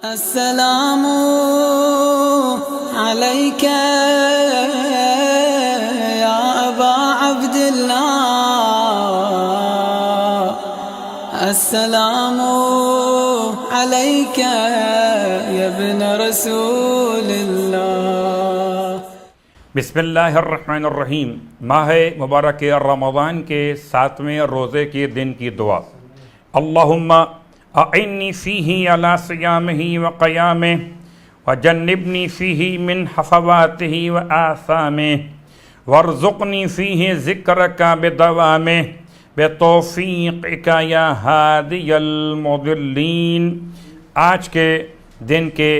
السلام عليك يا أبا عبد الله السلام عليك يا ابن رسول الله بسم اللہ الرحمن الرحیم۔ ماہ مبارک رمضان کے 7ویں روزے کے دن کی دعا۔ اللہم اعنی فیہ علی صیامہ وقیامہ وجنبنی فیہ من حفواتہ وآثامہ وارزقنی فیہ ذکرک بدوامہ بتوفیقک یا ہادی المضلین۔ آج کے دن کے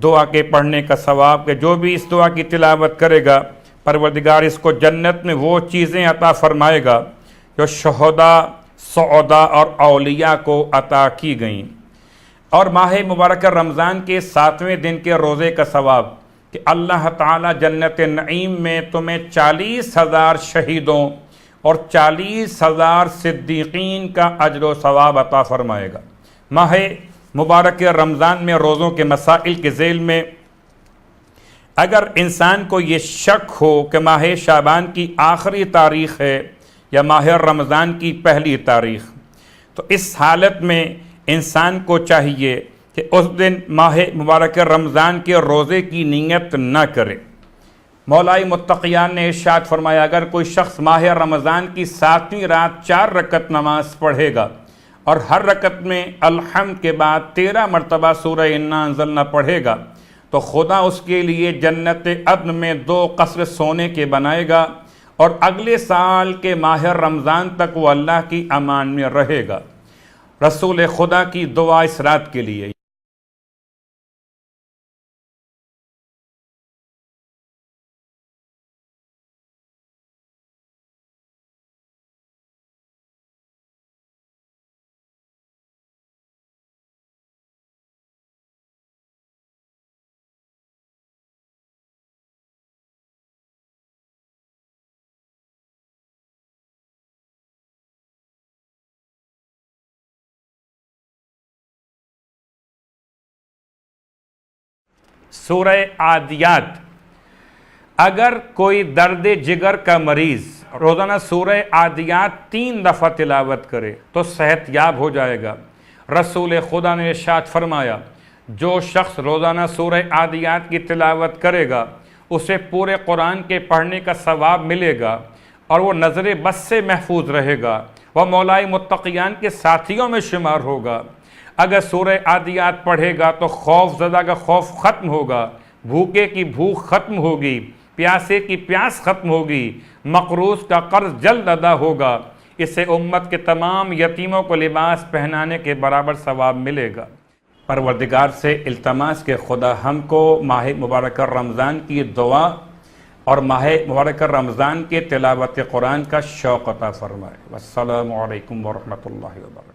دعا کے پڑھنے کا ثواب کہ جو بھی اس دعا کی تلاوت کرے گا پروردگار اس کو جنت میں وہ چیزیں عطا فرمائے گا جو شہداء، سعداء اور اولیاء کو عطا کی گئیں۔ اور ماہ مبارک رمضان کے 7ویں دن کے روزے کا ثواب کہ اللہ تعالی جنت نعیم میں تمہیں 40,000 شہیدوں اور 40,000 صدیقین کا اجر و ثواب عطا فرمائے گا۔ ماہ مبارک رمضان میں روزوں کے مسائل کے ذیل میں اگر انسان کو یہ شک ہو کہ ماہ شعبان کی آخری تاریخ ہے یا ماہ رمضان کی پہلی تاریخ، تو اس حالت میں انسان کو چاہیے کہ اس دن ماہ مبارک رمضان کے روزے کی نیت نہ کرے۔ مولائی متقیان نے ارشاد فرمایا اگر کوئی شخص ماہ رمضان کی 7ویں رات 4 رکعت نماز پڑھے گا اور ہر رکعت میں الحمد کے بعد 13 مرتبہ سورہ انا انزلنا پڑھے گا تو خدا اس کے لیے جنت عدن میں 2 قصر سونے کے بنائے گا اور اگلے سال کے ماہ رمضان تک وہ اللہ کی امان میں رہے گا۔ رسول خدا کی دعا اس رات کے لیے۔ سورہ عادیات۔ اگر کوئی درد جگر کا مریض روزانہ سورہ عادیات 3 دفعہ تلاوت کرے تو صحت یاب ہو جائے گا۔ رسول خدا نے ارشاد فرمایا جو شخص روزانہ سورہ عادیات کی تلاوت کرے گا اسے پورے قرآن کے پڑھنے کا ثواب ملے گا اور وہ نظر بد سے محفوظ رہے گا، وہ مولائی متقیان کے ساتھیوں میں شمار ہوگا۔ اگر سورہ عادیات پڑھے گا تو خوف زدہ کا خوف ختم ہوگا، بھوکے کی بھوک ختم ہوگی، پیاسے کی پیاس ختم ہوگی، مقروض کا قرض جلد ادا ہوگا، اسے امت کے تمام یتیموں کو لباس پہنانے کے برابر ثواب ملے گا۔ پروردگار سے التماس کہ خدا ہم کو ماہ مبارک رمضان کی دعا اور ماہ مبارک رمضان کے تلاوت قرآن کا شوق عطا فرمائے۔ والسلام علیکم ورحمۃ اللہ وبرکاتہ۔